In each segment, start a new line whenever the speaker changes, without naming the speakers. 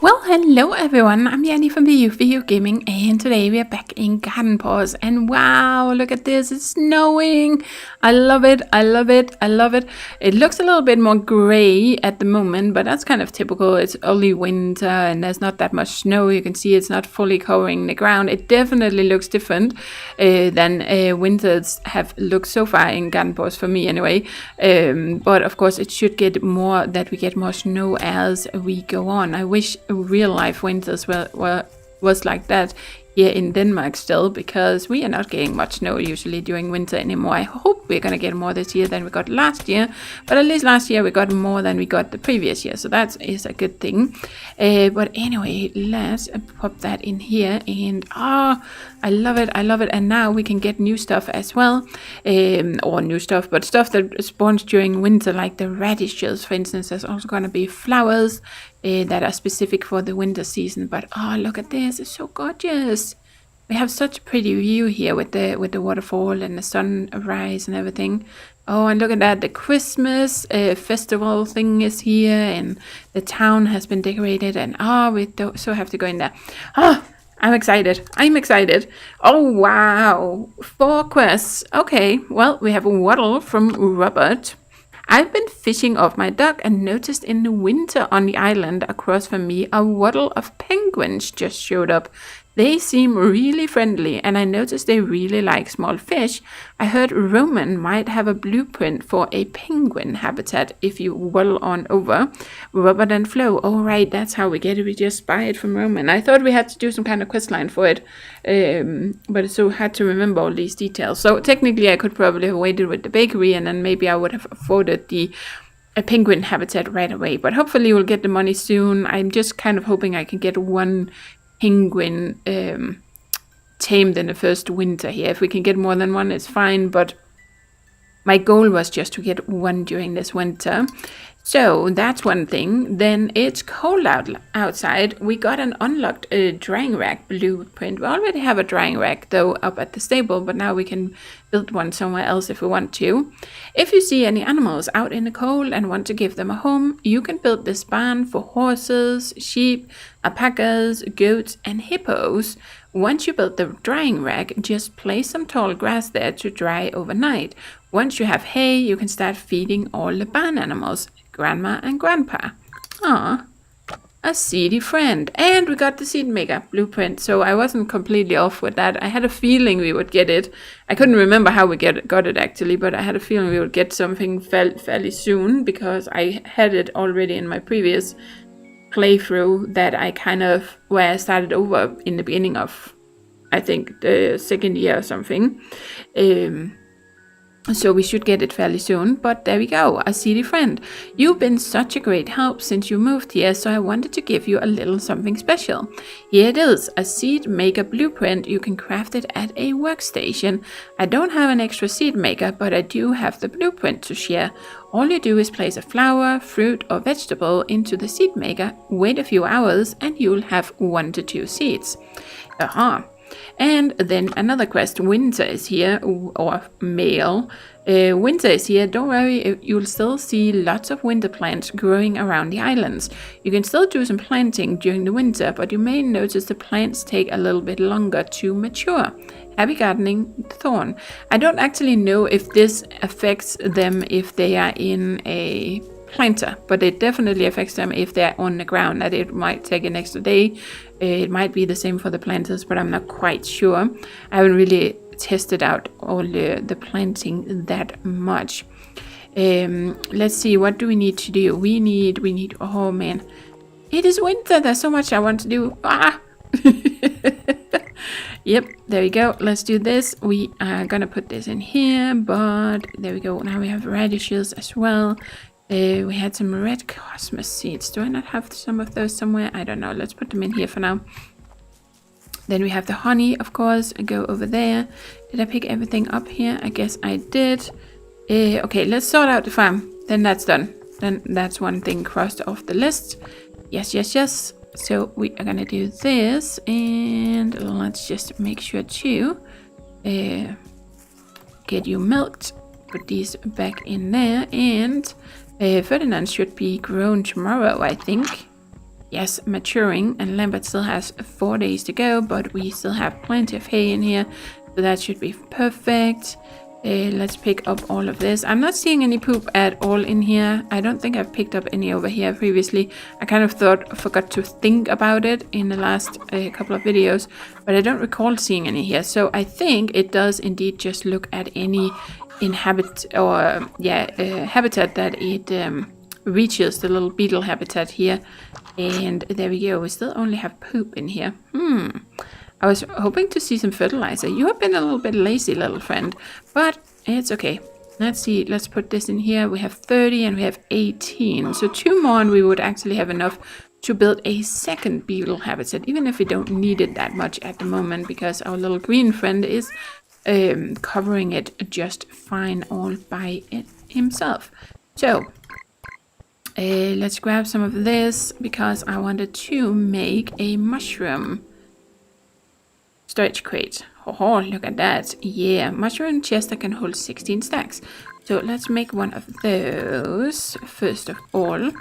Well, hello everyone, I'm Yeti from Video Gaming, and today we are back in Garden Paws, and wow, look at this, it's snowing! I love it, I love it, I love it. It looks a little bit more grey at the moment, but that's kind of typical. It's early winter and there's not that much snow. You can see it's not fully covering the ground. It definitely looks different than winters have looked so far in Garden Paws, for me anyway. But of course it should get more, that we get more snow as we go on. I wish real life winters was like that here in Denmark still, because we are not getting much snow usually during winter anymore. I hope we're gonna get more this year than we got last year, but at least last year we got more than we got the previous year, so that is a good thing. But anyway, let's pop that in here, and I love it, I love it. And now we can get new stuff as well, or new stuff, but stuff that spawns during winter, like the radishes, for instance. There's also gonna be flowers that are specific for the winter season. But look at this, it's so gorgeous. We have such a pretty view here with the waterfall and the sunrise and everything. Oh, and look at that, the Christmas festival thing is here, and the town has been decorated, and we so have to go in there. I'm excited. Oh, wow. 4 quests. Okay, well, we have a waddle from Robert. I've been fishing off my dock and noticed in the winter on the island across from me a waddle of penguins just showed up. They seem really friendly, and I noticed they really like small fish. I heard Roman might have a blueprint for a penguin habitat if you waddle on over. Robert and Flo. Oh, right, that's how we get it. We just buy it from Roman. I thought we had to do some kind of quest line for it, but it's so hard to remember all these details. So technically I could probably have waited with the bakery, and then maybe I would have afforded a penguin habitat right away. But hopefully we'll get the money soon. I'm just kind of hoping I can get one penguin tamed in the first winter here. If we can get more than one, it's fine, but my goal was just to get one during this winter. So that's one thing. Then it's cold outside. We got an unlocked drying rack blueprint. We already have a drying rack though up at the stable, but now we can build one somewhere else if we want to. If you see any animals out in the cold and want to give them a home, you can build this barn for horses, sheep, alpacas, goats, and hippos. Once you build the drying rack, just place some tall grass there to dry overnight. Once you have hay, you can start feeding all the barn animals, Grandma and Grandpa. A seedy friend. And we got the seed maker blueprint, so I wasn't completely off with that. I had a feeling we would get it. I couldn't remember how we got it actually, but I had a feeling we would get something fairly soon, because I had it already in my previous playthrough that where I started over in the beginning of, I think, the second year or something. So we should get it fairly soon, but there we go, a seedy friend. You've been such a great help since you moved here, so I wanted to give you a little something special. Here it is, a seed maker blueprint. You can craft it at a workstation. I don't have an extra seed maker, but I do have the blueprint to share. All you do is place a flower, fruit, or vegetable into the seed maker, wait a few hours, and you'll have 1 to 2 seeds. And then another quest, winter is here, or mail. Winter is here, don't worry, you'll still see lots of winter plants growing around the islands. You can still do some planting during the winter, but you may notice the plants take a little bit longer to mature. Happy gardening, Thorn. I don't actually know if this affects them if they are in a planter, but it definitely affects them if they're on the ground, that it might take an extra day. It might be the same for the planters, but I'm not quite sure. I haven't really tested out all the planting that much. Let's see, what do we need to do? We need, oh man, it is winter, there's so much I want to do. Yep, there we go. Let's do this. We are gonna put this in here, but there we go. Now we have radishes as well. We had some red cosmos seeds. Do I not have some of those somewhere? I don't know. Let's put them in here for now. Then we have the honey, of course. I go over there. Did I pick everything up here? I guess I did. Okay, let's sort out the farm. Then that's done. Then that's one thing crossed off the list. Yes. So we are gonna do this, and let's just make sure to get you milked. Put these back in there, and Ferdinand should be grown tomorrow, I think. yes, maturing, and Lambert still has 4 days to go, but we still have plenty of hay in here, so that should be perfect. Let's pick up all of this. I'm not seeing any poop at all in here. I don't think I've picked up any over here previously. I kind of forgot to think about it in the last couple of videos, but I don't recall seeing any here. So I think it does indeed just look at any habitat that it reaches, the little beetle habitat here. And there we go. We still only have poop in here. I was hoping to see some fertilizer. You have been a little bit lazy, little friend, but it's okay. Let's see. Let's put this in here. We have 30 and we have 18. So 2 more and we would actually have enough to build a second beetle habitat, even if we don't need it that much at the moment, because our little green friend is covering it just fine all by himself. So let's grab some of this because I wanted to make a mushroom storage crate. Oh, look at that. Yeah, mushroom chest that can hold 16 stacks. So let's make one of those first of all.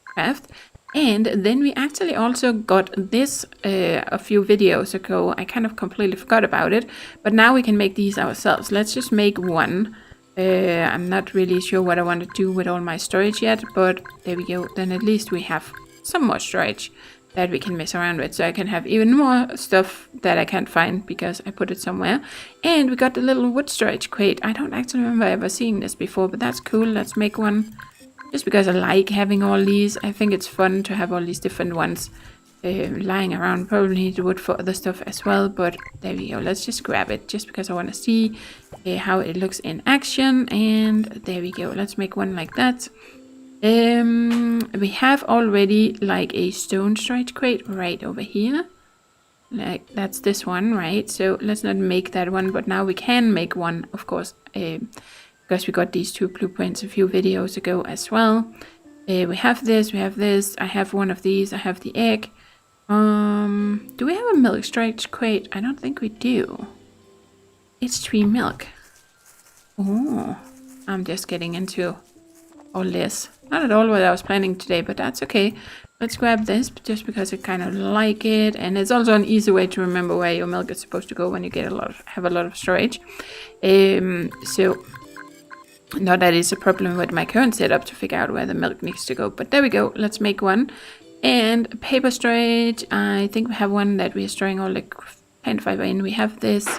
Craft. And then we actually also got this a few videos ago. I kind of completely forgot about it, but now we can make these ourselves. Let's just make one. I'm not really sure what I want to do with all my storage yet, but there we go. Then at least we have some more storage that we can mess around with, so I can have even more stuff that I can't find because I put it somewhere. And we got the little wood storage crate. I don't actually remember ever seeing this before, but that's cool. Let's make one just because I like having all these. I think it's fun to have all these different ones lying around. Probably need wood for other stuff as well, but there we go. Let's just grab it just because I want to see how it looks in action. And there we go. Let's make one like that. We have already like a stone storage crate right over here. Like that's this one, right? So let's not make that one, but now we can make one, of course, because we got these 2 blueprints a few videos ago as well. We have this, I have one of these, I have the egg. Do we have a milk storage crate? I don't think we do. It's 3 milk. Oh, I'm just getting into all this. Not at all what I was planning today, but that's okay. Let's grab this just because I kind of like it, and it's also an easy way to remember where your milk is supposed to go when you get have a lot of storage. So not that it's a problem with my current setup to figure out where the milk needs to go, but there we go. Let's make one. And paper storage. I think we have one that we are storing all the plant fiber in. We have this.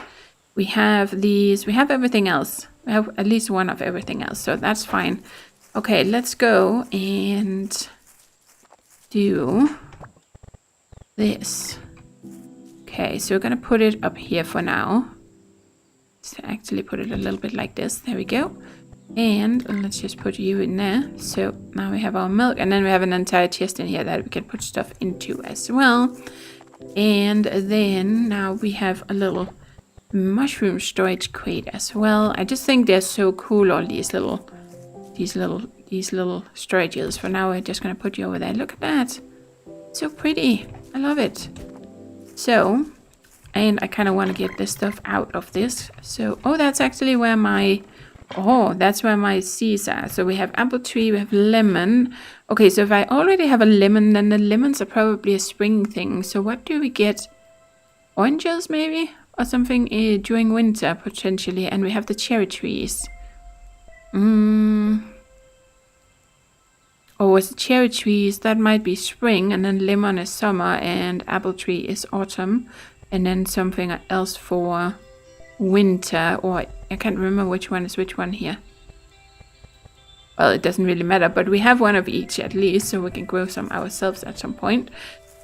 We have these. We have everything else. We have at least one of everything else, so that's fine. Okay, let's go and do this. Okay, so we're gonna put it up here for now. Let's actually put it a little bit like this. There we go. And let's just put you in there. So now we have our milk, and then we have an entire chest in here that we can put stuff into as well. And then now we have a little mushroom storage crate as well. I just think they're so cool, all these little storages. For now, we're just gonna put you over there. Look at that, so pretty. I love it. So, and I kind of want to get this stuff out of this. So, oh, that's actually where my that's where my seeds are. So we have apple tree, we have lemon. Okay, so if I already have a lemon, then the lemons are probably a spring thing. So what do we get? Oranges maybe, or something during winter potentially. And we have the cherry trees. Oh, it's cherry trees, that might be spring, and then lemon is summer, and apple tree is autumn, and then something else for winter, or I can't remember which one is which one here. Well, it doesn't really matter, but we have one of each at least, so we can grow some ourselves at some point.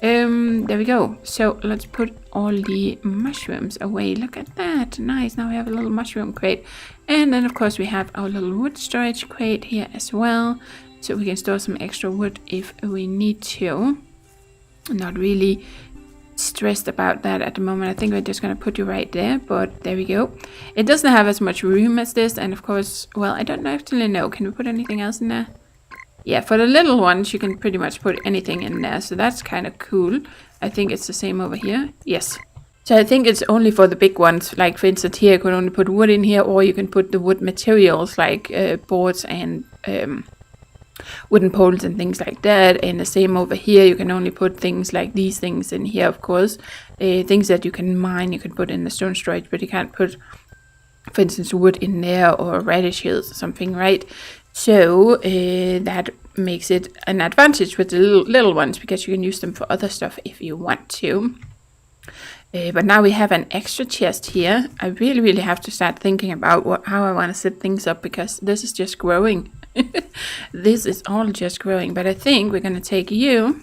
There we go. So let's put all the mushrooms away. Look at that, nice. Now we have a little mushroom crate, and then of course we have our little wood storage crate here as well. So we can store some extra wood if we need to. I'm not really stressed about that at the moment. I think we're just going to put you right there, but there we go. It doesn't have as much room as this, and of course, well, I don't actually know. Can we put anything else in there? Yeah, for the little ones, you can pretty much put anything in there, so that's kind of cool. I think it's the same over here. Yes. So I think it's only for the big ones. Like, for instance, here you can only put wood in here, or you can put the wood materials like boards and wooden poles and things like that. And the same over here, you can only put things like these things in here, of course. Things that you can mine, you can put in the stone storage, but you can't put, for instance, wood in there or radishes or something, right? So that makes it an advantage with the little ones, because you can use them for other stuff if you want to. But now we have an extra chest here. I really have to start thinking about how I want to set things up, because this is just growing. This is all just growing. But I think we're going to take you.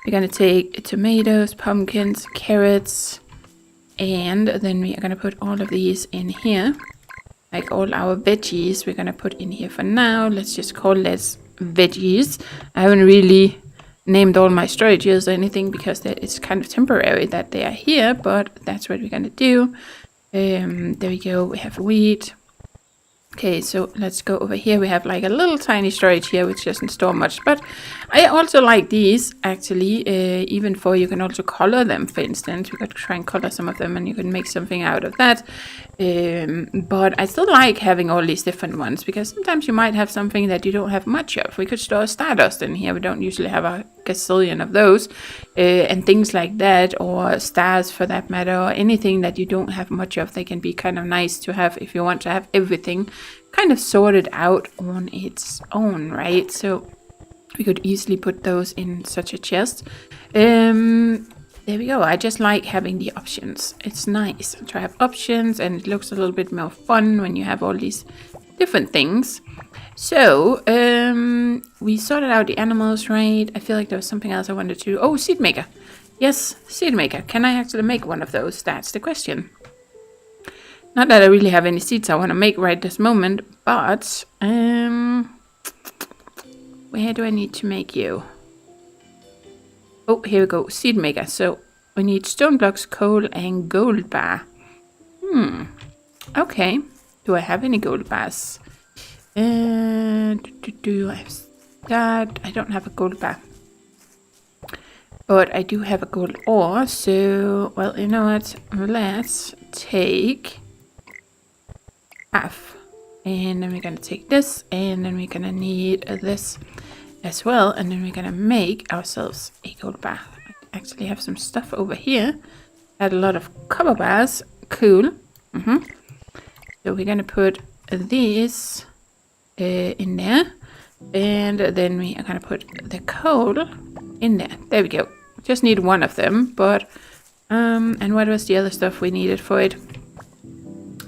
We're going to take tomatoes, pumpkins, carrots, and then we are going to put all of these in here. Like all our veggies, we're going to put in here for now. Let's just call this veggies. I haven't really named all my storages or anything, because it's kind of temporary that they are here, but that's what we're going to do. There we go. We have wheat. Okay, so let's go over here. We have like a little tiny storage here, which doesn't store much, but I also like these, actually, even for, you can also color them, for instance. We could try and color some of them, and you can make something out of that. But I still like having all these different ones, because sometimes you might have something that you don't have much of. We could store stardust in here. We don't usually have a gazillion of those, and things like that, or stars for that matter, or anything that you don't have much of. They can be kind of nice to have if you want to have everything kind of sorted out on its own, right? So we could easily put those in such a chest. There we go. I just like having the options. It's nice to have options, and it looks a little bit more fun when you have all these different things. So we sorted out the animals, right? I feel like there was something else I wanted to do. Oh, seed maker. Yes, seed maker. Can I actually make one of those? That's the question. Not that I really have any seeds I want to make right this moment, but where do I need to make you? Oh, here we go, seed maker. So we need stone blocks, coal, and gold bar. Okay. Do I have any gold bars? Do I have that? I don't have a gold bar. But I do have a gold ore, so, well, you know what? Let's take half. And then we're going to take this, and then we're going to need this as well. And then we're going to make ourselves a gold bar. I actually have some stuff over here. Had a lot of copper bars. Cool. So we're going to put these in there. And then we are going to put the coal in there. There we go. Just need one of them, but and what was the other stuff we needed for it?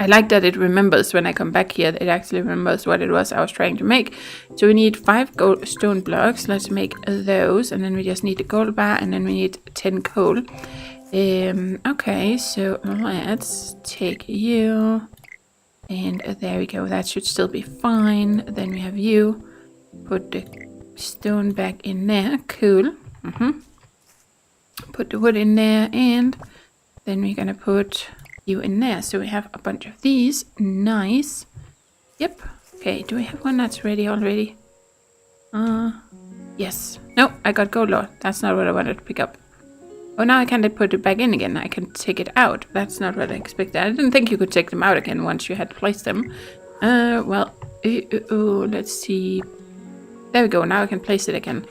I like that it remembers when I come back here. It actually remembers what it was I was trying to make. So we need 5 gold stone blocks. Let's make those, and then we just need a gold bar, and then we need 10 coal. Okay, so let's take you, and there we go. That should still be fine. Then we have you. Put the stone back in there. Cool. Put the wood in there, and then we're gonna put you in there. So we have a bunch of these. Nice. Yep. Okay, do we have one that's ready already? Yes. No, I got gold ore. That's not what I wanted to pick up. Oh, now I can't put it back in again. I can take it out. That's not what I expected. I didn't think you could take them out again once you had placed them. Well, let's see. There we go. Now I can place it again.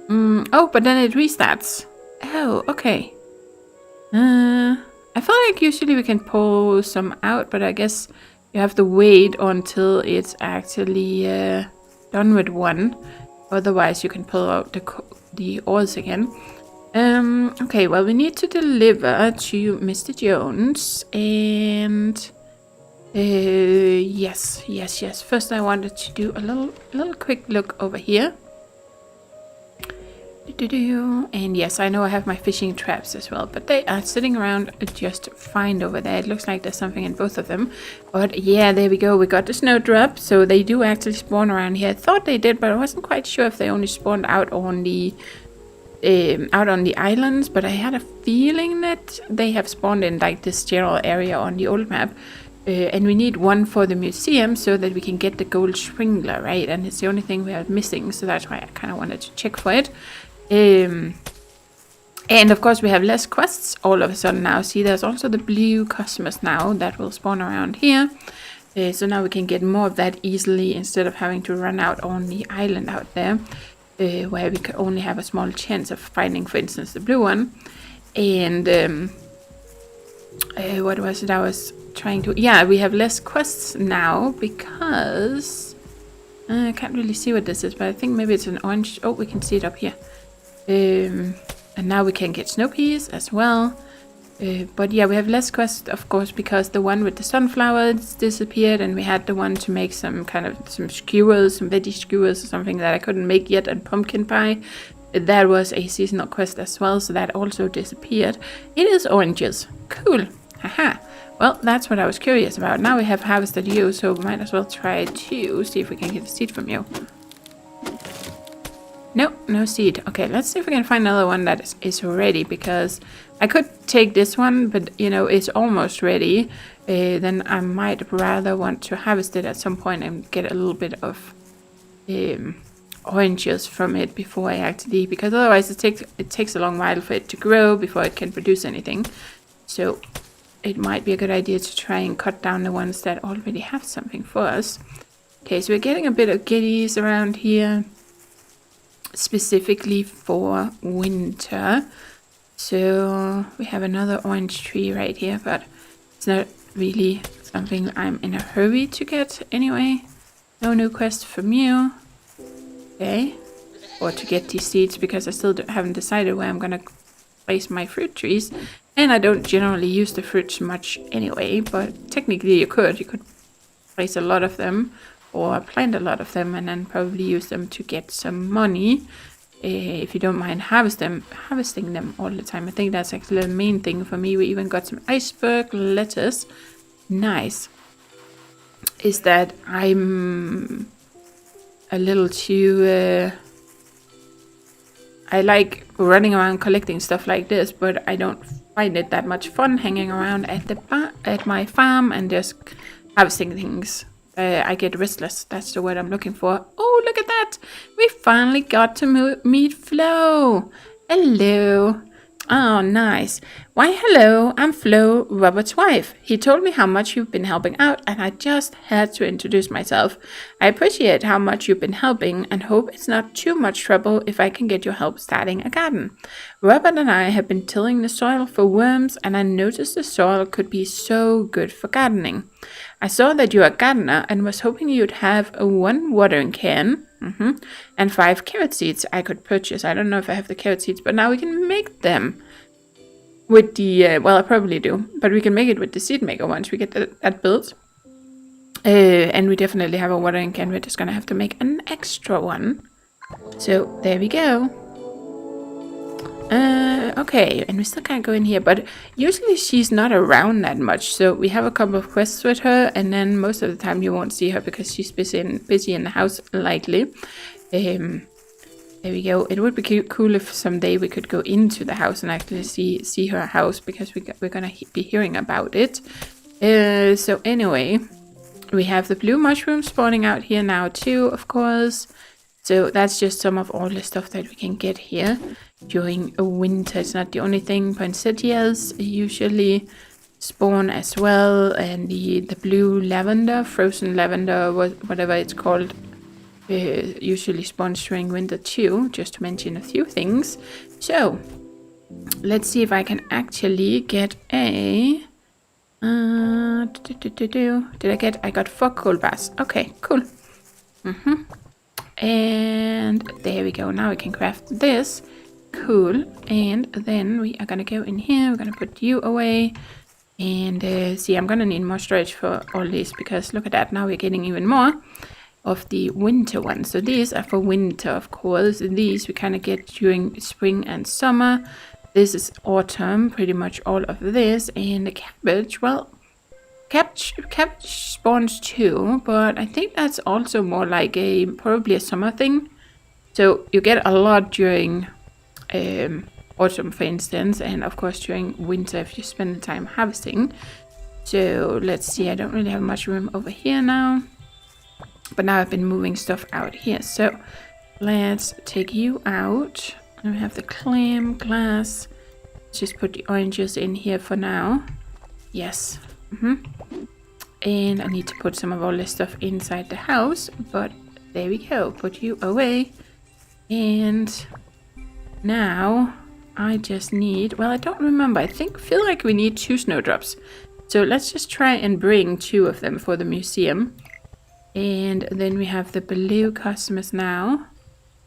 Oh, but then it restarts. Oh, okay. I feel like usually we can pull some out, but I guess you have to wait until it's actually done with one. Otherwise, you can pull out the ores again. Okay, well, we need to deliver to Mr. Jones, and yes. First, I wanted to do a little quick look over here. And yes, I know I have my fishing traps as well, but they are sitting around just fine over there. It looks like there's something in both of them. But yeah, there we go. We got the snowdrop, so they do actually spawn around here. I thought they did, but I wasn't quite sure if they only spawned out on the islands. But I had a feeling that they have spawned in like this general area on the old map. And we need one for the museum so that we can get the gold sprinkler, right? And it's the only thing we are missing, so that's why I kind of wanted to check for it. And of course we have less quests all of a sudden now. See, there's also the blue customers now that will spawn around here. So now we can get more of that easily instead of having to run out on the island out there, where we could only have a small chance of finding, for instance, the blue one. And what was it I was trying to... Yeah, we have less quests now because... I can't really see what this is, but I think maybe it's an orange... Oh, we can see it up here. And now we can get snow peas as well. But yeah, we have less quests, of course, because the one with the sunflowers disappeared, and we had the one to make some skewers, some veggie skewers or something that I couldn't make yet, and pumpkin pie. That was a seasonal quest as well, so that also disappeared. It is oranges. Cool. Haha. Well, that's what I was curious about. Now we have harvested you, so we might as well try to see if we can get a seed from you. No, no seed. Okay, let's see if we can find another one that is ready, because I could take this one, but you know, it's almost ready. Then I might rather want to harvest it at some point and get a little bit of oranges from it before I actually, because otherwise it takes a long while for it to grow before it can produce anything. So it might be a good idea to try and cut down the ones that already have something for us. Okay, so we're getting a bit of goodies around here, specifically for winter. So we have another orange tree right here, but it's not really something I'm in a hurry to get anyway. No new quest from you. Okay. Or to get these seeds, because I still haven't decided where I'm gonna place my fruit trees. And I don't generally use the fruits much anyway, but technically you could place a lot of them or plant a lot of them and then probably use them to get some money. If you don't mind harvesting them all the time. I think that's actually the main thing for me. We even got some iceberg lettuce. Nice. Is that I'm a little too... I like running around collecting stuff like this, but I don't find it that much fun hanging around at my farm and just harvesting things. I get restless. That's the word I'm looking for. Oh, look at that. We finally got to meet Flo. Hello. Oh, nice. Why, hello. I'm Flo, Robert's wife. He told me how much you've been helping out, and I just had to introduce myself. I appreciate how much you've been helping and hope it's not too much trouble if I can get your help starting a garden. Robert and I have been tilling the soil for worms, and I noticed the soil could be so good for gardening. I saw that you're a gardener and was hoping you'd have one watering can and 5 carrot seeds I could purchase. I don't know if I have the carrot seeds, but now we can make them with the, well, I probably do, but we can make it with the seed maker once we get that built. And we definitely have a watering can. We're just going to have to make an extra one. So there we go. Okay, and we still can't go in here, but usually she's not around that much, so we have a couple of quests with her, and then most of the time you won't see her because she's busy in the house, likely. There we go. It would be cool if someday we could go into the house and actually see her house, because we're gonna be hearing about it. So anyway, we have the blue mushroom spawning out here now too, of course. So that's just some of all the stuff that we can get here during winter. It's not the only thing. Poinsettias usually spawn as well, and the blue lavender, frozen lavender, whatever it's called, usually spawns during winter too, just to mention a few things. So let's see if I can actually get a... I got 4 coal bars. Okay, cool. And there we go. Now we can craft this. Cool. And then we are gonna go in here. We're gonna put you away. And see, I'm gonna need more storage for all these, because look at that. Now we're getting even more of the winter ones. So these are for winter, of course. These we kind of get during spring and summer. This is autumn, pretty much all of this. And the cabbage, well, cabbage spawns too, but I think that's also more like probably a summer thing. So you get a lot during autumn, for instance, and of course during winter if you spend the time harvesting. So let's see, I don't really have much room over here now, but now I've been moving stuff out here. So let's take you out. And we have the clam glass. Let's just put the oranges in here for now. Yes. And I need to put some of all this stuff inside the house, but there we go. Put you away. And now I just need, well, I don't remember. I feel like we need 2 snowdrops. So let's just try and bring 2 of them for the museum. And then we have the blue cosmos now.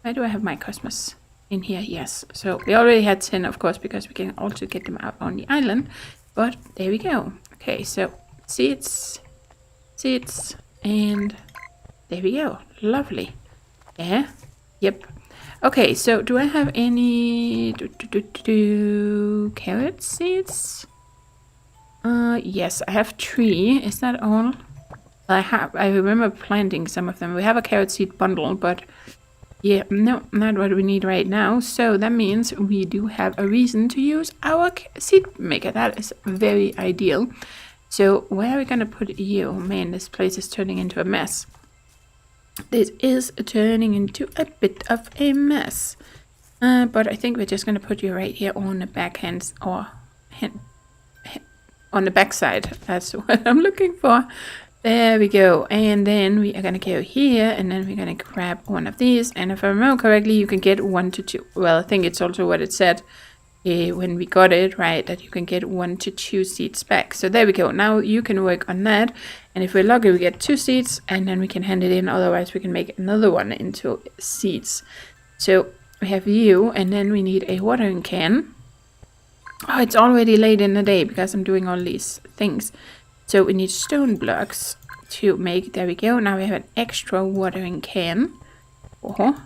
Why do I have my cosmos in here? Yes. So we already had 10, of course, because we can also get them out on the island. But there we go. Okay, so seeds, and there we go. Lovely. Yeah. Yep. Okay, so do I have any carrot seeds? Yes, I have 3. Is that all? I remember planting some of them. We have a carrot seed bundle, but yeah, no, not what we need right now. So that means we do have a reason to use our seed maker. That is very ideal. So where are we gonna put you? Man, this place is turning into a mess. This is turning into a bit of a mess. But I think we're just gonna put you right here on the backhand or on the backside. That's what I'm looking for. There we go. And then we are gonna go here, and then we're gonna grab one of these. And if I remember correctly, you can get 1 to 2. Well, I think it's also what it said when we got it, right? That you can get 1 to 2 seeds back. So there we go. Now you can work on that. And if we're lucky, we get 2 seeds, and then we can hand it in. Otherwise, we can make another one into seeds. So we have you, and then we need a watering can. Oh, it's already late in the day because I'm doing all these things. So we need stone blocks to make, there we go. Now we have an extra watering can. Oh,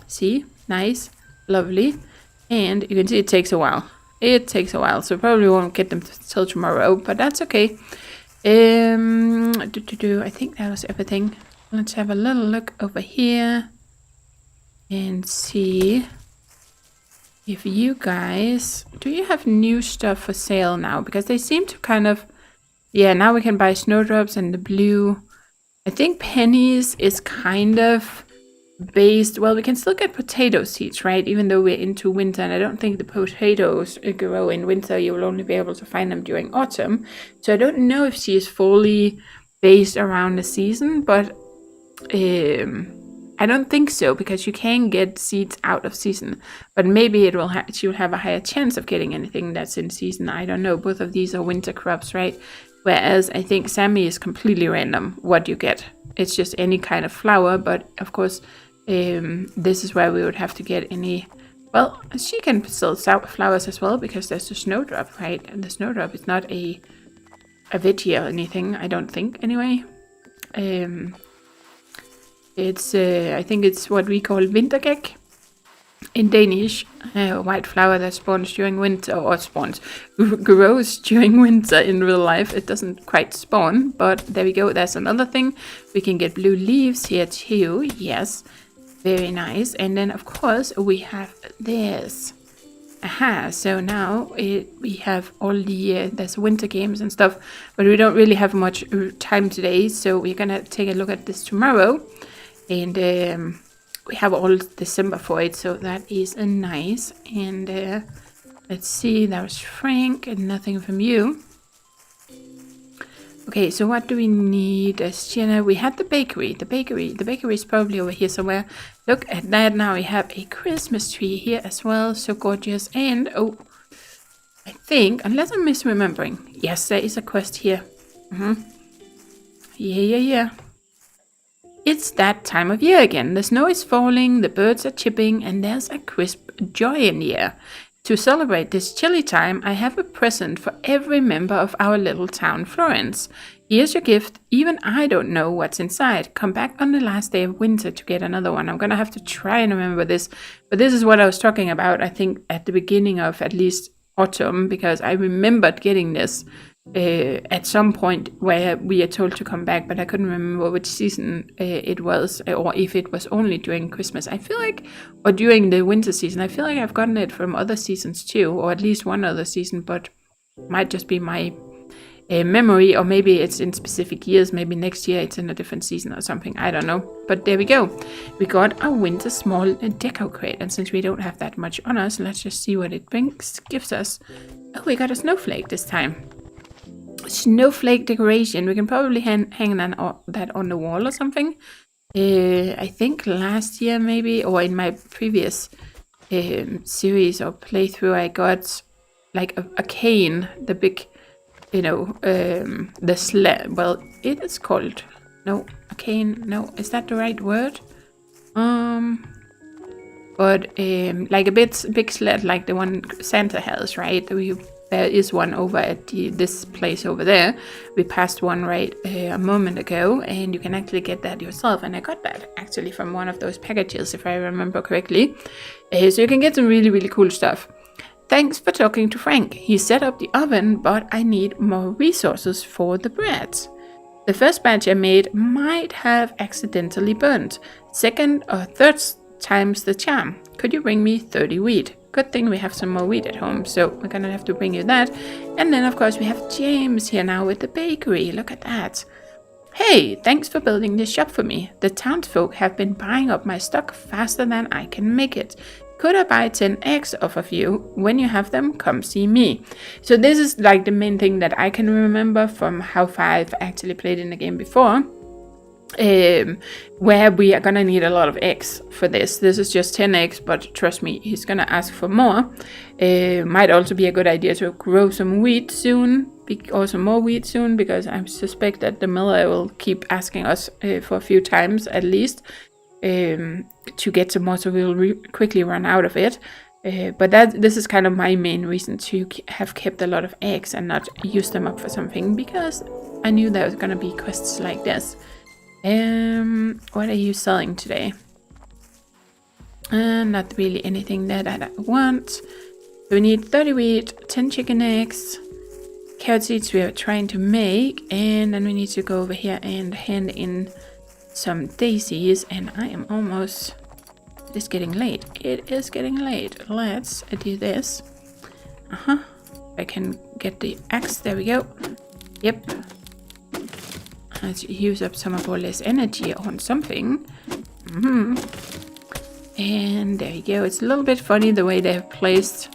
see, nice, lovely. And you can see it takes a while. It takes a while, so probably won't get them till tomorrow, but that's okay. I think that was everything. Let's have a little look over here and see if you guys, do you have new stuff for sale now? Because they seem to kind of, yeah, now we can buy snowdrops and the blue. I think pennies is kind of based, well, we can still get potato seeds, right? Even though we're into winter, and I don't think the potatoes grow in winter. You will only be able to find them during autumn. So I don't know if she is fully based around the season, but I don't think so, because you can get seeds out of season. But maybe it will she'll have a higher chance of getting anything that's in season. I don't know. Both of these are winter crops, right? Whereas I think Sammy is completely random what you get. It's just any kind of flower, but of course this is where we would have to get any. Well, she can still sell flowers as well, because there's a snowdrop, right? And the snowdrop is not a veggie or anything, I don't think, anyway. It's I think it's what we call Wintergeck in Danish, a white flower that spawns during winter, or grows during winter in real life. It doesn't quite spawn, but there we go. There's another thing. We can get blue leaves here too. Yes, very nice. And then of course we have this. Aha, so now we have all the, there's winter games and stuff, but we don't really have much time today, so we're gonna take a look at this tomorrow. And we have all December for it, so that is nice. And let's see, that was Frank, and nothing from you. Okay, so what do we need? Sienna, we had the bakery. The bakery is probably over here somewhere. Look at that, now we have a Christmas tree here as well, so gorgeous. And, oh, I think, unless I'm misremembering, yes, there is a quest here. Yeah. It's that time of year again. The snow is falling, the birds are chirping, and there's a crisp joy in the air. To celebrate this chilly time, I have a present for every member of our little town, Florence. Here's your gift. Even I don't know what's inside. Come back on the last day of winter to get another one. I'm gonna have to try and remember this. But this is what I was talking about, I think, at the beginning of at least autumn, because I remembered getting this at some point where we are told to come back, but I couldn't remember which season it was, or if it was only during Christmas. I feel like, or during the winter season. I feel like I've gotten it from other seasons too, or at least one other season, but might just be my memory, or maybe it's in specific years. Maybe next year it's in a different season or something. I don't know. But there we go. We got a winter small deco crate, and since we don't have that much on us, let's just see what it gives us. Oh, we got a snowflake this time. snowflake decoration. We can probably hang that on the wall or something. I think last year maybe, or in my previous series or playthrough, I got like a cane, the big, you know, the sled. Well, it is called, no, a cane. No, is that the right word? But like a big sled, like the one Santa has, right? There is one over at this place over there. We passed one right a moment ago, and you can actually get that yourself. And I got that actually from one of those packages, if I remember correctly. So you can get some really, really cool stuff. Thanks for talking to Frank. He set up the oven, but I need more resources for the breads. The first batch I made might have accidentally burnt. Second or third time's the charm. Could you bring me 30 wheat? Good thing we have some more wheat at home, so we're gonna have to bring you that. And then of course we have James here now with the bakery. Look at that. Hey, thanks for building this shop for me. The townsfolk have been buying up my stock faster than I can make it. Could I buy 10 eggs off of you? When you have them, come see me. So this is like the main thing that I can remember from how far I've actually played in the game before. Where we are gonna need a lot of eggs for this. This is just 10 eggs, but trust me, he's gonna ask for more. Might also be a good idea to grow some wheat soon, or some more wheat soon, because I suspect that the miller will keep asking us for a few times at least to get some more, so we'll quickly run out of it. But this is kind of my main reason to have kept a lot of eggs and not use them up for something, because I knew there was gonna be quests like this. What are you selling today? Not really anything that I want. So we need 30 wheat, 10 chicken eggs, carrot seeds we are trying to make, and then we need to go over here and hand in some daisies, and I am almost... It is getting late. It is getting late. Let's do this. I can get the axe. There we go. Yep. Let's use up some of all this energy on something. And there you go. It's a little bit funny the way they have placed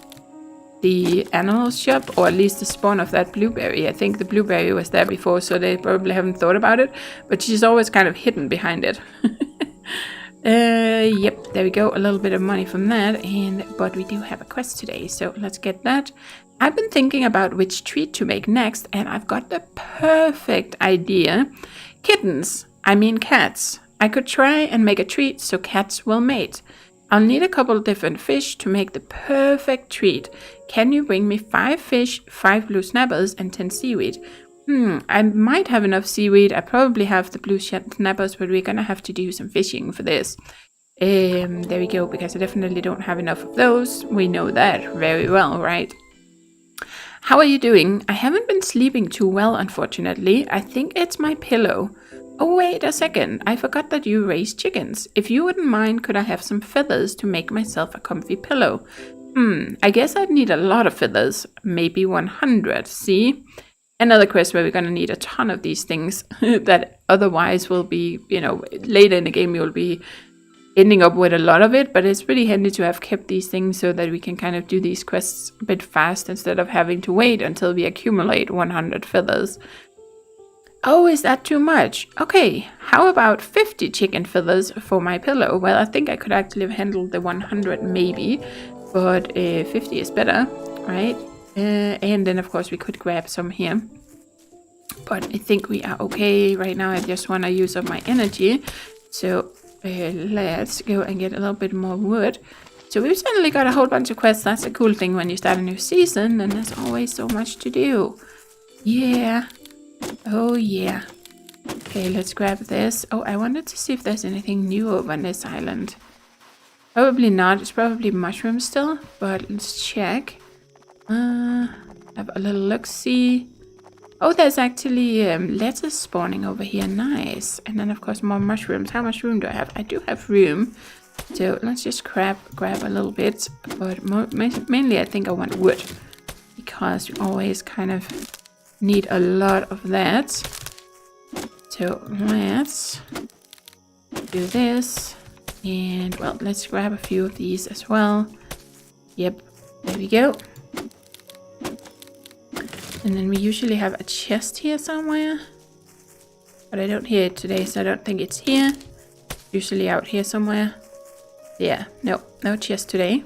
the animal shop, or at least the spawn of that blueberry. I think the blueberry was there before, so they probably haven't thought about it, but she's always kind of hidden behind it. Yep, there we go. A little bit of money from that, but we do have a quest today, so let's get that. I've been thinking about which treat to make next, and I've got the perfect idea. Kittens. I mean cats. I could try and make a treat so cats will mate. I'll need a couple different fish to make the perfect treat. Can you bring me 5 fish, 5 blue snappers, and 10 seaweed? I might have enough seaweed. I probably have the blue snappers, but we're gonna have to do some fishing for this. There we go, because I definitely don't have enough of those. We know that very well, right? How are you doing? I haven't been sleeping too well, unfortunately. I think it's my pillow. Oh, wait a second. I forgot that you raise chickens. If you wouldn't mind, could I have some feathers to make myself a comfy pillow? I guess I'd need a lot of feathers. Maybe 100, see? Another quest where we're going to need a ton of these things that otherwise will be, you know, later in the game you'll be ending up with a lot of it, but it's pretty handy to have kept these things so that we can kind of do these quests a bit fast instead of having to wait until we accumulate 100 feathers. Oh, is that too much? Okay, how about 50 chicken feathers for my pillow? Well, I think I could actually have handled the 100 maybe, but 50 is better, right? And then of course we could grab some here, but I think we are okay right now. I just want to use up my energy, so let's go and get a little bit more wood. So we've suddenly got a whole bunch of quests. That's a cool thing when you start a new season, and there's always so much to do. Yeah. Oh yeah. Okay, let's grab this. Oh, I wanted to see if there's anything new over on this island. Probably not. It's probably mushrooms still, but let's check. Have a little look-see. Oh, there's actually lettuce spawning over here. Nice. And then, of course, more mushrooms. How much room do I have? I do have room. So let's just grab a little bit. But mainly, I think I want wood, because we always kind of need a lot of that. So let's do this. And, well, let's grab a few of these as well. Yep. There we go. And then we usually have a chest here somewhere. But I don't hear it today, so I don't think it's here. Usually out here somewhere. Yeah, no chest today.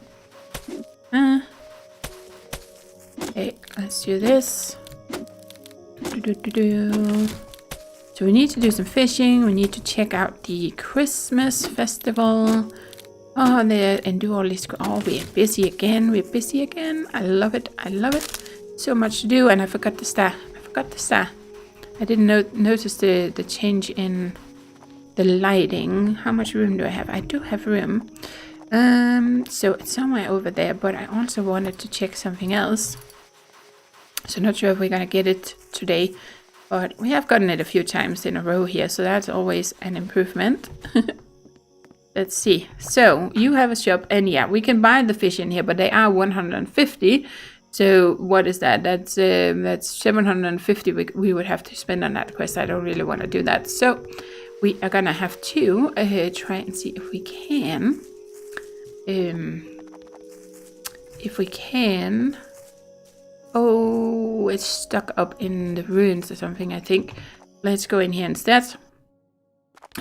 Okay, let's do this. So we need to do some fishing. We need to check out the Christmas festival. Oh, and do all this. Oh, we're busy again. We're busy again. I love it. I love it. So much to do, and I forgot the star. I didn't notice the change in the lighting. How much room do I have? I do have room. So it's somewhere over there, but I also wanted to check something else. So not sure if we're gonna get it today, but we have gotten it a few times in a row here, so that's always an improvement. Let's see. So you have a shop, and yeah, we can buy the fish in here, but they are 150. So what is that? That's 750 we would have to spend on that quest. I don't really want to do that. So we are gonna have to try and see if we can. Oh, it's stuck up in the ruins or something, I think. Let's go in here instead.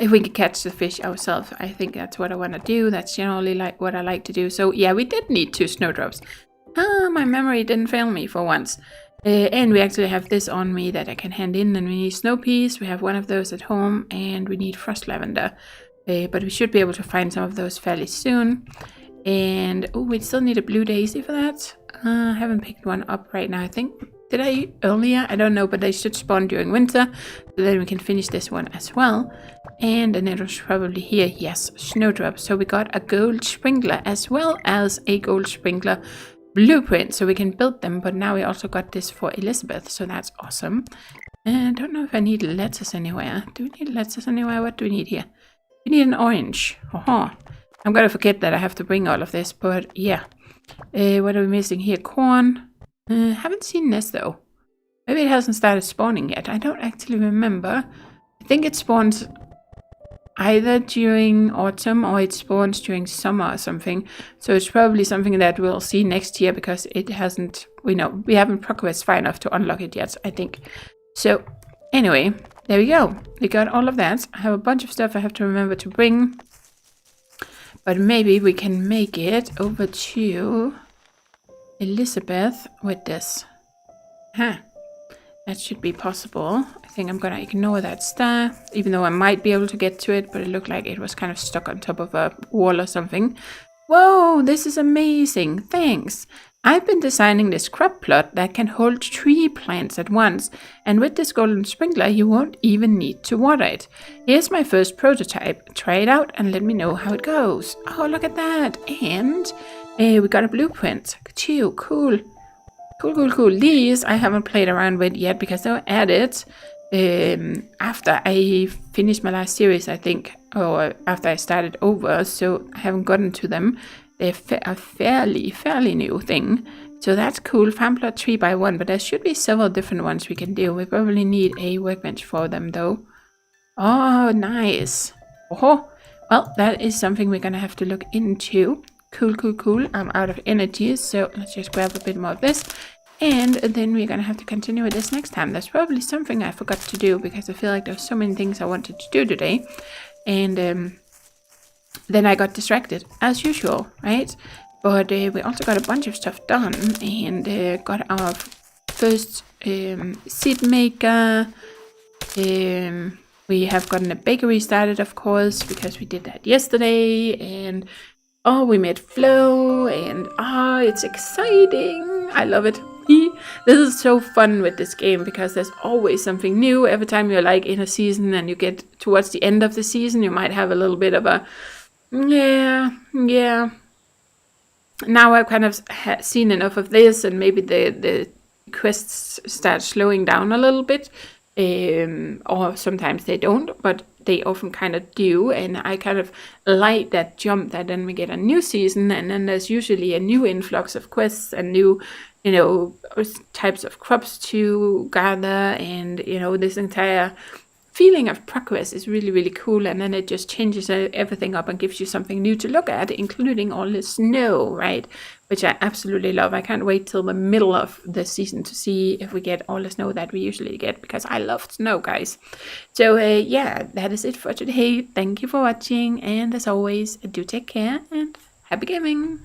If we can catch the fish ourselves, I think that's what I want to do. That's generally like what I like to do. So yeah, we did need 2 snowdrops. My memory didn't fail me for once. And we actually have this on me that I can hand in. And we need snow peas. We have one of those at home. And we need frost lavender. But we should be able to find some of those fairly soon. And oh, we still need a blue daisy for that. I haven't picked one up right now, I think. Did I earlier? I don't know, but they should spawn during winter. So then we can finish this one as well. And then it was probably here. Yes, snowdrop. So we got a gold sprinkler as well as a gold sprinkler blueprint, so we can build them. But now we also got this for Elizabeth, so that's awesome. And I don't know if I need lettuce anywhere. Do we need lettuce anywhere? What do we need here? We need an orange. I'm gonna forget that I have to bring all of this, but yeah. What are we missing here? Corn. Haven't seen this though. Maybe it hasn't started spawning yet. I don't actually remember. I think it spawns either during autumn or it spawns during summer or something. So it's probably something that we'll see next year because it hasn't, we haven't progressed far enough to unlock it yet, I think. So anyway, there we go. We got all of that. I have a bunch of stuff I have to remember to bring. But maybe we can make it over to Elizabeth with this. That should be possible. I think I'm gonna ignore that star, even though I might be able to get to it, but it looked like it was kind of stuck on top of a wall or something. Whoa, this is amazing. Thanks. I've been designing this crop plot that can hold 3 plants at once, and with this golden sprinkler you won't even need to water it. Here's my first prototype. Try it out and let me know how it goes. Oh, look at that. And we got a blueprint too. Cool. Cool. These I haven't played around with yet because they were added after I finished my last series, I think, or after I started over, so I haven't gotten to them. They're a fairly new thing, so that's cool. Farm plot 3x1, but there should be several different ones we can do. We probably need a workbench for them though. Oh, nice. Oh, well, that is something we're gonna have to look into. Cool. I'm out of energy, so let's just grab a bit more of this. And then we're gonna have to continue with this next time. There's probably something I forgot to do because I feel like there's so many things I wanted to do today. And then I got distracted, as usual, right? But we also got a bunch of stuff done and got our first seed maker. We have gotten a bakery started, of course, because we did that yesterday. And oh, we made flow, and it's exciting. I love it. This is so fun with this game because there's always something new. Every time you're like in a season and you get towards the end of the season, you might have a little bit of a, yeah. Now I've kind of seen enough of this, and maybe the quests start slowing down a little bit. Or sometimes they don't, but they often kind of do, and I kind of like that jump that then we get a new season, and then there's usually a new influx of quests and new, types of crops to gather, and this entire feeling of progress is really, really cool. And then it just changes everything up and gives you something new to look at, including all the snow, right? Which I absolutely love. I can't wait till the middle of the season to see if we get all the snow that we usually get, because I love snow, guys. So yeah, that is it for today. Thank you for watching, and as always, do take care and happy gaming.